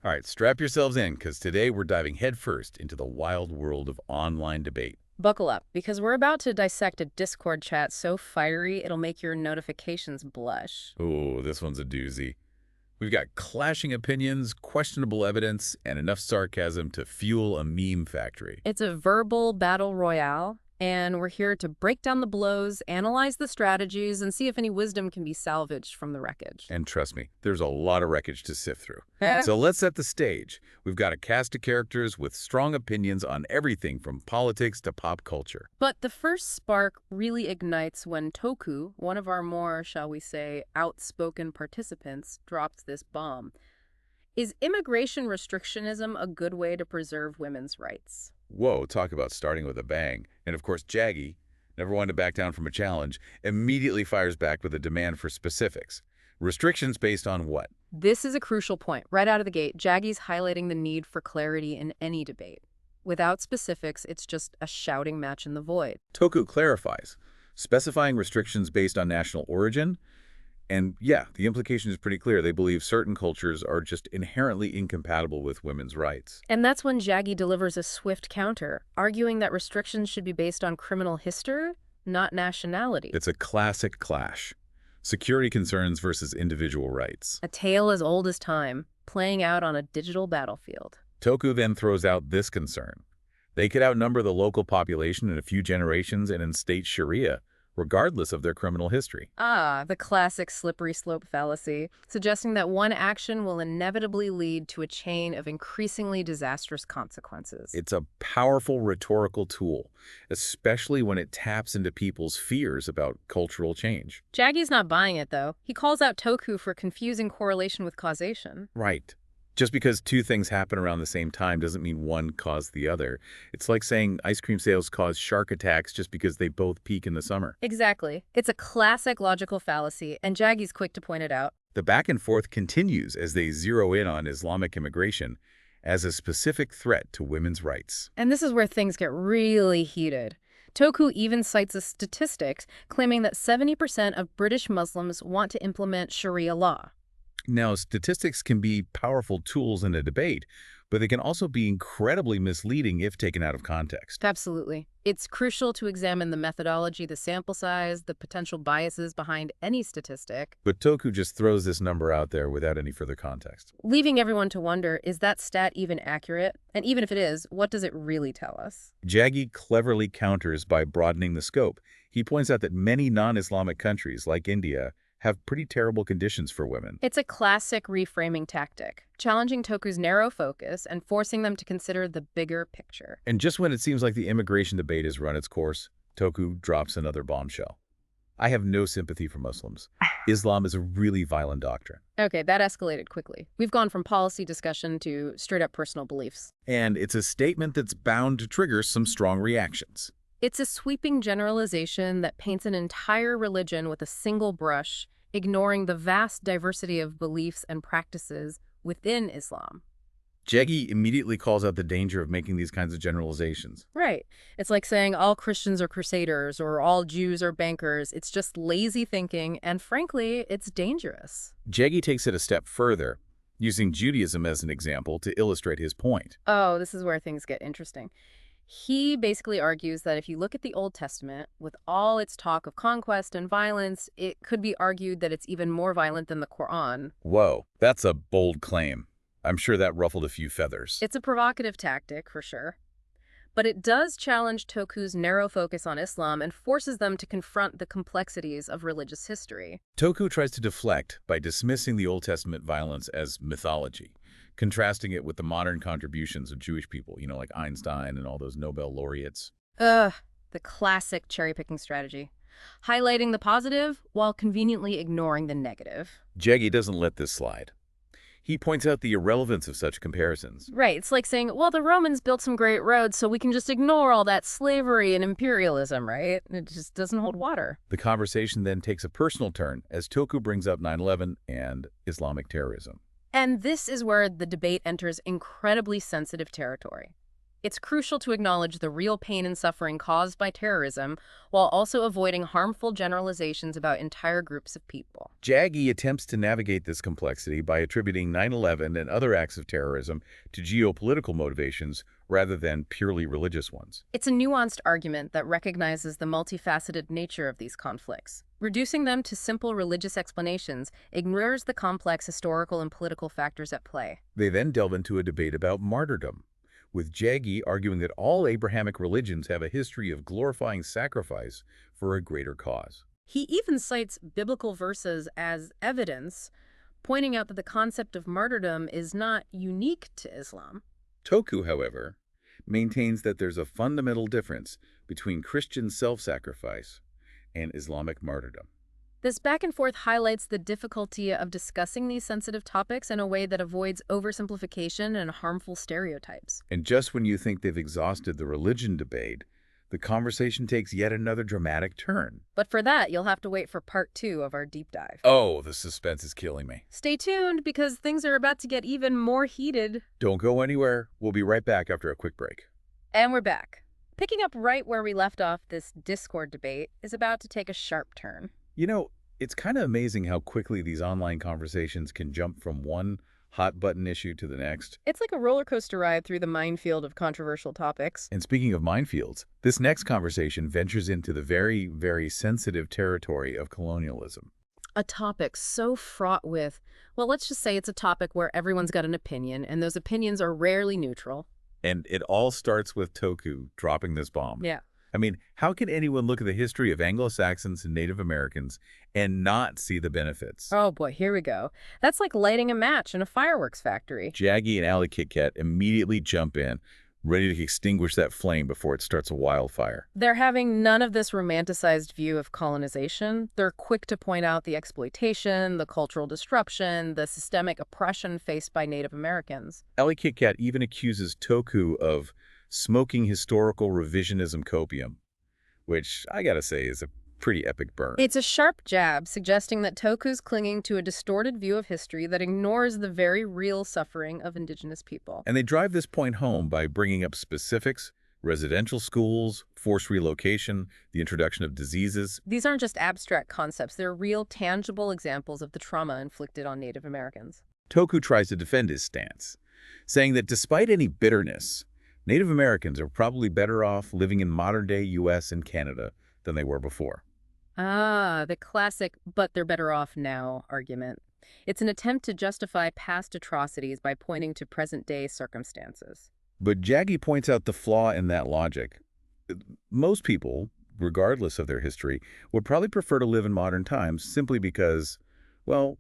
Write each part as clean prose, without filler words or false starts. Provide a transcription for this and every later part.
All right, strap yourselves in, because today we're diving headfirst into the wild world of online debate. Buckle up, because we're about to dissect a Discord chat so fiery it'll make your notifications blush. Oh, this one's a doozy. We've got clashing opinions, questionable evidence, and enough sarcasm to fuel a meme factory. It's a verbal battle royale, and we're here to break down the blows, analyze the strategies, and see if any wisdom can be salvaged from the wreckage. And trust me, there's a lot of wreckage to sift through. So let's set the stage. We've got a cast of characters with strong opinions on everything from politics to pop culture. But the first spark really ignites when Toku, one of our more, shall we say, outspoken participants, drops this bomb. Is immigration restrictionism a good way to preserve women's rights? Whoa, talk about starting with a bang. And of course, Jaggy, never one to back down from a challenge, immediately fires back with a demand for specifics. Restrictions based on what? This is a crucial point. Right out of the gate, Jaggy's highlighting the need for clarity in any debate. Without specifics, it's just a shouting match in the void. Toku clarifies, specifying restrictions based on national origin. And yeah, the implication is pretty clear. They believe certain cultures are just inherently incompatible with women's rights. And that's when Jaggy delivers a swift counter, arguing that restrictions should be based on criminal history, not nationality. It's a classic clash. Security concerns versus individual rights. A tale as old as time, playing out on a digital battlefield. Toku then throws out this concern. They could outnumber the local population in a few generations and instate Sharia, regardless of their criminal history. Ah, the classic slippery slope fallacy, suggesting that one action will inevitably lead to a chain of increasingly disastrous consequences. It's a powerful rhetorical tool, especially when it taps into people's fears about cultural change. Jaggy's not buying it, though. He calls out Toku for confusing correlation with causation. Right. Just because two things happen around the same time doesn't mean one caused the other. It's like saying ice cream sales cause shark attacks just because they both peak in the summer. Exactly. It's a classic logical fallacy, and Jaggy's quick to point it out. The back and forth continues as they zero in on Islamic immigration as a specific threat to women's rights. And this is where things get really heated. Toku even cites a statistic claiming that 70% of British Muslims want to implement Sharia law. Now, statistics can be powerful tools in a debate, but they can also be incredibly misleading if taken out of context. Absolutely. It's crucial to examine the methodology, the sample size, the potential biases behind any statistic. But Toku just throws this number out there without any further context. Leaving everyone to wonder, is that stat even accurate? And even if it is, what does it really tell us? Jaggy cleverly counters by broadening the scope. He points out that many non-Islamic countries, like India, have pretty terrible conditions for women. It's a classic reframing tactic, challenging Toku's narrow focus and forcing them to consider the bigger picture. And just when it seems like the immigration debate has run its course, Toku drops another bombshell. I have no sympathy for Muslims. Islam is a really violent doctrine. Okay, that escalated quickly. We've gone from policy discussion to straight-up personal beliefs. And it's a statement that's bound to trigger some strong reactions. It's a sweeping generalization that paints an entire religion with a single brush, ignoring the vast diversity of beliefs and practices within Islam. Jaggy immediately calls out the danger of making these kinds of generalizations. Right. It's like saying all Christians are crusaders or all Jews are bankers. It's just lazy thinking, and frankly, it's dangerous. Jaggy takes it a step further, using Judaism as an example to illustrate his point. Oh, this is where things get interesting. He basically argues that if you look at the Old Testament, with all its talk of conquest and violence, it could be argued that it's even more violent than the Quran. Whoa, that's a bold claim. I'm sure that ruffled a few feathers. It's a provocative tactic, for sure. But it does challenge Toku's narrow focus on Islam and forces them to confront the complexities of religious history. Toku tries to deflect by dismissing the Old Testament violence as mythology, contrasting it with the modern contributions of Jewish people, like Einstein and all those Nobel laureates. Ugh, the classic cherry-picking strategy. Highlighting the positive while conveniently ignoring the negative. Jaggy doesn't let this slide. He points out the irrelevance of such comparisons. Right, it's like saying, well, the Romans built some great roads, so we can just ignore all that slavery and imperialism, right? It just doesn't hold water. The conversation then takes a personal turn as Toku brings up 9/11 and Islamic terrorism. And this is where the debate enters incredibly sensitive territory. It's crucial to acknowledge the real pain and suffering caused by terrorism while also avoiding harmful generalizations about entire groups of people. Jaggi attempts to navigate this complexity by attributing 9/11 and other acts of terrorism to geopolitical motivations rather than purely religious ones. It's a nuanced argument that recognizes the multifaceted nature of these conflicts. Reducing them to simple religious explanations ignores the complex historical and political factors at play. They then delve into a debate about martyrdom, with Jaggi arguing that all Abrahamic religions have a history of glorifying sacrifice for a greater cause. He even cites biblical verses as evidence, pointing out that the concept of martyrdom is not unique to Islam. Toku, however, maintains that there's a fundamental difference between Christian self-sacrifice and Islamic martyrdom. This back and forth highlights the difficulty of discussing these sensitive topics in a way that avoids oversimplification and harmful stereotypes. And just when you think they've exhausted the religion debate, the conversation takes yet another dramatic turn. But for that, you'll have to wait for part 2 of our deep dive. Oh, the suspense is killing me. Stay tuned because things are about to get even more heated. Don't go anywhere. We'll be right back after a quick break. And we're back. Picking up right where we left off, this Discord debate is about to take a sharp turn. You know, it's kind of amazing how quickly these online conversations can jump from one hot-button issue to the next. It's like a roller coaster ride through the minefield of controversial topics. And speaking of minefields, this next conversation ventures into the very, very sensitive territory of colonialism. A topic so fraught with, well, let's just say it's a topic where everyone's got an opinion, and those opinions are rarely neutral. And it all starts with Toku dropping this bomb. Yeah. I mean, how can anyone look at the history of Anglo-Saxons and Native Americans and not see the benefits? Oh boy, here we go. That's like lighting a match in a fireworks factory. Jaggi and Alley Kit Kat immediately jump in, ready to extinguish that flame before it starts a wildfire. They're having none of this romanticized view of colonization. They're quick to point out the exploitation, the cultural disruption, the systemic oppression faced by Native Americans. Alley Kit Kat even accuses Toku of smoking historical revisionism copium, which I gotta say is a pretty epic burn. It's a sharp jab suggesting that Toku's clinging to a distorted view of history that ignores the very real suffering of indigenous people. And they drive this point home by bringing up specifics, residential schools, forced relocation, the introduction of diseases. These aren't just abstract concepts, they're real, tangible examples of the trauma inflicted on Native Americans. Toku tries to defend his stance, saying that despite any bitterness, Native Americans are probably better off living in modern-day U.S. and Canada than they were before. Ah, the classic "but they're better off now" argument. It's an attempt to justify past atrocities by pointing to present-day circumstances. But Jaggi points out the flaw in that logic. Most people, regardless of their history, would probably prefer to live in modern times simply because, well,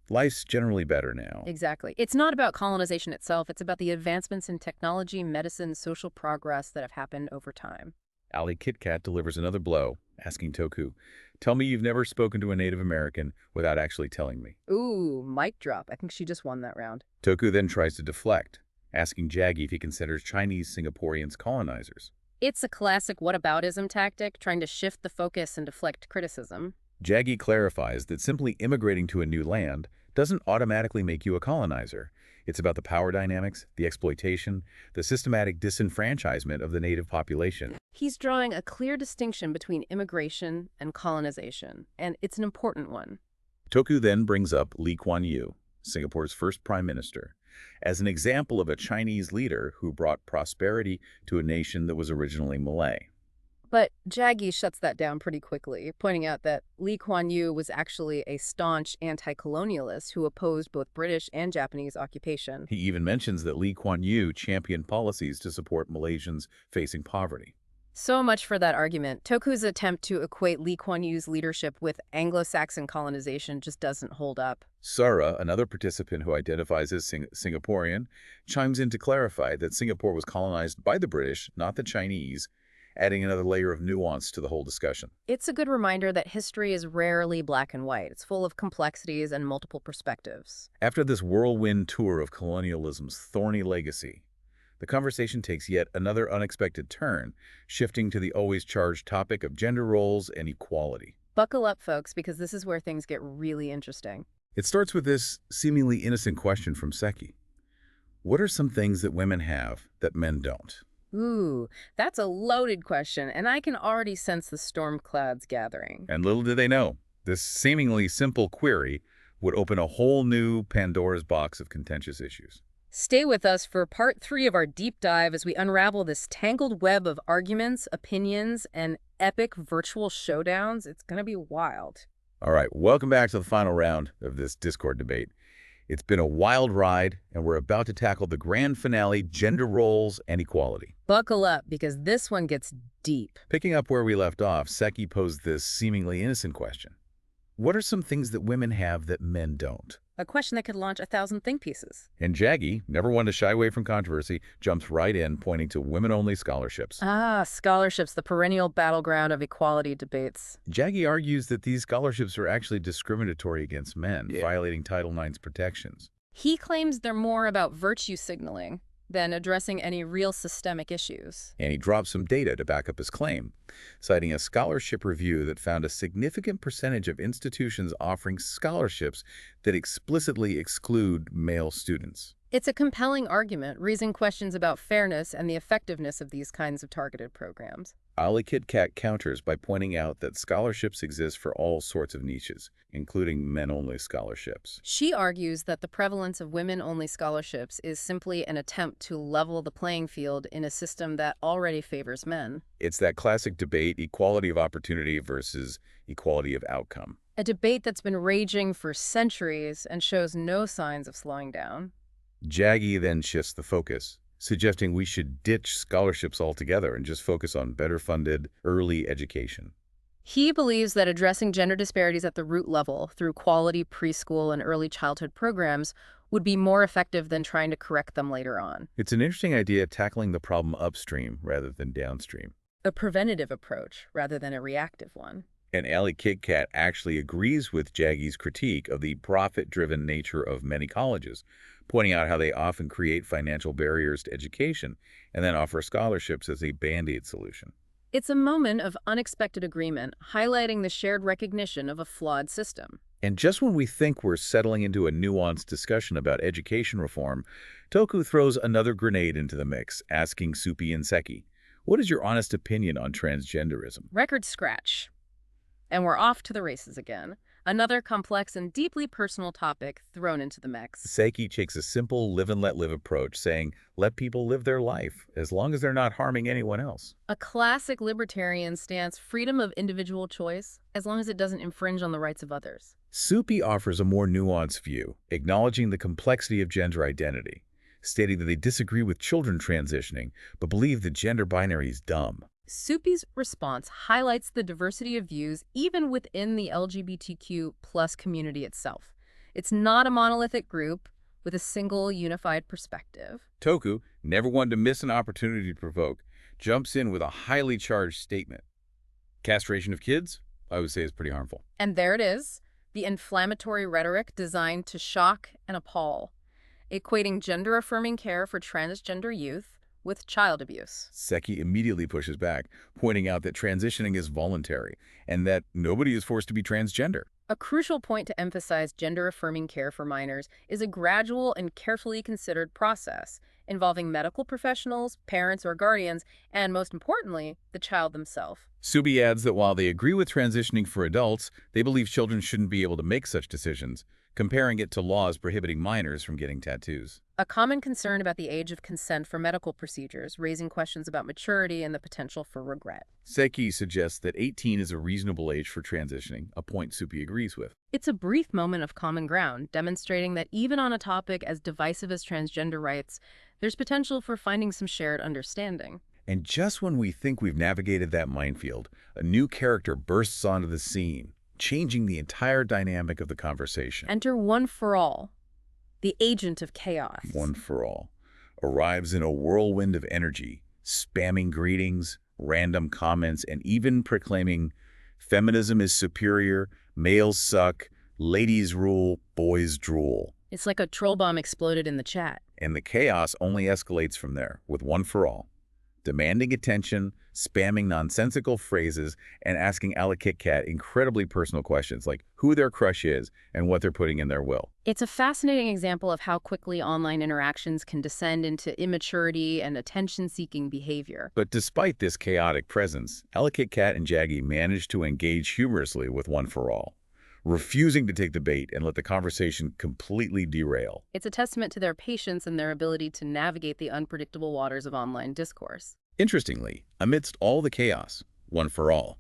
life's generally better now. Exactly. It's not about colonization itself, it's about the advancements in technology, medicine, social progress that have happened over time. Alley Kit Kat delivers another blow, asking Toku, "Tell me you've never spoken to a Native American without actually telling me." Ooh, mic drop. I think she just won that round. Toku then tries to deflect, asking Jaggi if he considers Chinese Singaporeans colonizers. It's a classic whataboutism tactic, trying to shift the focus and deflect criticism. Jaggi clarifies that simply immigrating to a new land doesn't automatically make you a colonizer. It's about the power dynamics, the exploitation, the systematic disenfranchisement of the native population. He's drawing a clear distinction between immigration and colonization, and it's an important one. Toku then brings up Lee Kuan Yew, Singapore's first prime minister, as an example of a Chinese leader who brought prosperity to a nation that was originally Malay. But Jaggi shuts that down pretty quickly, pointing out that Lee Kuan Yew was actually a staunch anti-colonialist who opposed both British and Japanese occupation. He even mentions that Lee Kuan Yew championed policies to support Malaysians facing poverty. So much for that argument. Toku's attempt to equate Lee Kuan Yew's leadership with Anglo-Saxon colonization just doesn't hold up. Sara, another participant who identifies as Singaporean, chimes in to clarify that Singapore was colonized by the British, not the Chinese, adding another layer of nuance to the whole discussion. It's a good reminder that history is rarely black and white. It's full of complexities and multiple perspectives. After this whirlwind tour of colonialism's thorny legacy, the conversation takes yet another unexpected turn, shifting to the always charged topic of gender roles and equality. Buckle up, folks, because this is where things get really interesting. It starts with this seemingly innocent question from Seki. What are some things that women have that men don't? Ooh, that's a loaded question, and I can already sense the storm clouds gathering. And little did they know, this seemingly simple query would open a whole new Pandora's box of contentious issues. Stay with us for part 3 of our deep dive as we unravel this tangled web of arguments, opinions, and epic virtual showdowns. It's going to be wild. All right, welcome back to the final round of this Discord debate. It's been a wild ride, and we're about to tackle the grand finale, gender roles and equality. Buckle up, because this one gets deep. Picking up where we left off, Seki posed this seemingly innocent question. What are some things that women have that men don't? A question that could launch 1,000 think pieces. And Jaggy, never one to shy away from controversy, jumps right in, pointing to women-only scholarships. Ah, scholarships, the perennial battleground of equality debates. Jaggy argues that these scholarships are actually discriminatory against men, violating Title IX's protections. He claims they're more about virtue signaling than addressing any real systemic issues. And he drops some data to back up his claim, citing a scholarship review that found a significant percentage of institutions offering scholarships that explicitly exclude male students. It's a compelling argument, raising questions about fairness and the effectiveness of these kinds of targeted programs. Ali Kit Kat counters by pointing out that scholarships exist for all sorts of niches, including men-only scholarships. She argues that the prevalence of women-only scholarships is simply an attempt to level the playing field in a system that already favors men. It's that classic debate, equality of opportunity versus equality of outcome. A debate that's been raging for centuries and shows no signs of slowing down. Jaggy then shifts the focus, suggesting we should ditch scholarships altogether and just focus on better-funded early education. He believes that addressing gender disparities at the root level through quality preschool and early childhood programs would be more effective than trying to correct them later on. It's an interesting idea, tackling the problem upstream rather than downstream. A preventative approach rather than a reactive one. And Ali Kit Kat actually agrees with Jaggy's critique of the profit-driven nature of many colleges, pointing out how they often create financial barriers to education and then offer scholarships as a band-aid solution. It's a moment of unexpected agreement, highlighting the shared recognition of a flawed system. And just when we think we're settling into a nuanced discussion about education reform, Toku throws another grenade into the mix, asking Supi and Seki, what is your honest opinion on transgenderism? Record scratch. And we're off to the races again. Another complex and deeply personal topic thrown into the mix. Seki takes a simple live and let live approach, saying, let people live their life, as long as they're not harming anyone else. A classic libertarian stance, freedom of individual choice, as long as it doesn't infringe on the rights of others. Supi offers a more nuanced view, acknowledging the complexity of gender identity, stating that they disagree with children transitioning, but believe the gender binary is dumb. Supi's response highlights the diversity of views even within the LGBTQ+ community itself. It's not a monolithic group with a single unified perspective. Toku, never one to miss an opportunity to provoke, jumps in with a highly charged statement. Castration of kids, I would say, is pretty harmful. And there it is, the inflammatory rhetoric designed to shock and appall, equating gender-affirming care for transgender youth with child abuse. Seki immediately pushes back, pointing out that transitioning is voluntary and that nobody is forced to be transgender. A crucial point to emphasize gender-affirming care for minors is a gradual and carefully considered process involving medical professionals, parents or guardians, and most importantly, the child themselves. Subi adds that while they agree with transitioning for adults, they believe children shouldn't be able to make such decisions, comparing it to laws prohibiting minors from getting tattoos. A common concern about the age of consent for medical procedures, raising questions about maturity and the potential for regret. Seki suggests that 18 is a reasonable age for transitioning, a point Supi agrees with. It's a brief moment of common ground, demonstrating that even on a topic as divisive as transgender rights, there's potential for finding some shared understanding. And just when we think we've navigated that minefield, a new character bursts onto the scene, changing the entire dynamic of the conversation. Enter One for All, the agent of chaos. One for All arrives in a whirlwind of energy, spamming greetings, random comments, and even proclaiming feminism is superior, males suck, ladies rule, boys drool. It's like a troll bomb exploded in the chat. And the chaos only escalates from there, with One for All demanding attention, spamming nonsensical phrases, and asking Ally Kit Kat incredibly personal questions like who their crush is and what they're putting in their will. It's a fascinating example of how quickly online interactions can descend into immaturity and attention-seeking behavior. But despite this chaotic presence, Ally Kit Kat and Jaggy managed to engage humorously with One for All, refusing to take the bait and let the conversation completely derail. It's a testament to their patience and their ability to navigate the unpredictable waters of online discourse. Interestingly, amidst all the chaos, One for All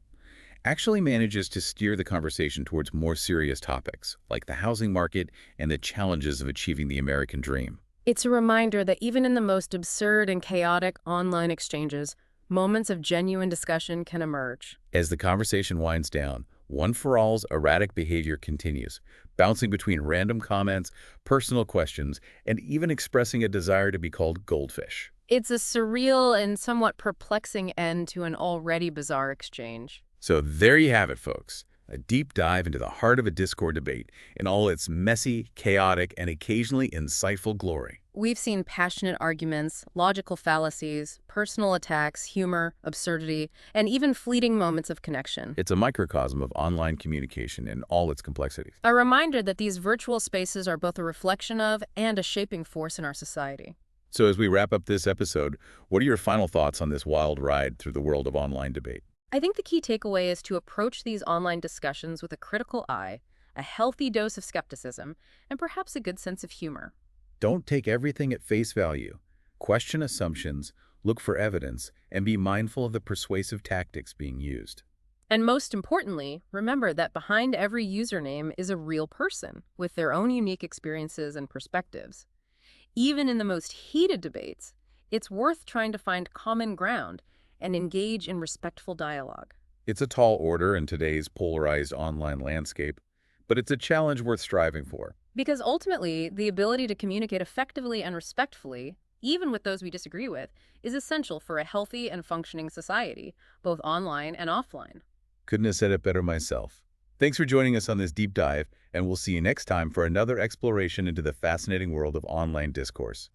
actually manages to steer the conversation towards more serious topics, like the housing market and the challenges of achieving the American dream. It's a reminder that even in the most absurd and chaotic online exchanges, moments of genuine discussion can emerge. As the conversation winds down, One for All's erratic behavior continues, bouncing between random comments, personal questions, and even expressing a desire to be called goldfish. It's a surreal and somewhat perplexing end to an already bizarre exchange. So there you have it, folks. A deep dive into the heart of a Discord debate in all its messy, chaotic, and occasionally insightful glory. We've seen passionate arguments, logical fallacies, personal attacks, humor, absurdity, and even fleeting moments of connection. It's a microcosm of online communication in all its complexities. A reminder that these virtual spaces are both a reflection of and a shaping force in our society. So as we wrap up this episode, what are your final thoughts on this wild ride through the world of online debate? I think the key takeaway is to approach these online discussions with a critical eye, a healthy dose of skepticism, and perhaps a good sense of humor. Don't take everything at face value. Question assumptions, look for evidence, and be mindful of the persuasive tactics being used. And most importantly, remember that behind every username is a real person with their own unique experiences and perspectives. Even in the most heated debates, it's worth trying to find common ground and engage in respectful dialogue. It's a tall order in today's polarized online landscape, but it's a challenge worth striving for. Because ultimately, the ability to communicate effectively and respectfully, even with those we disagree with, is essential for a healthy and functioning society, both online and offline. Couldn't have said it better myself. Thanks for joining us on this deep dive, and we'll see you next time for another exploration into the fascinating world of online discourse.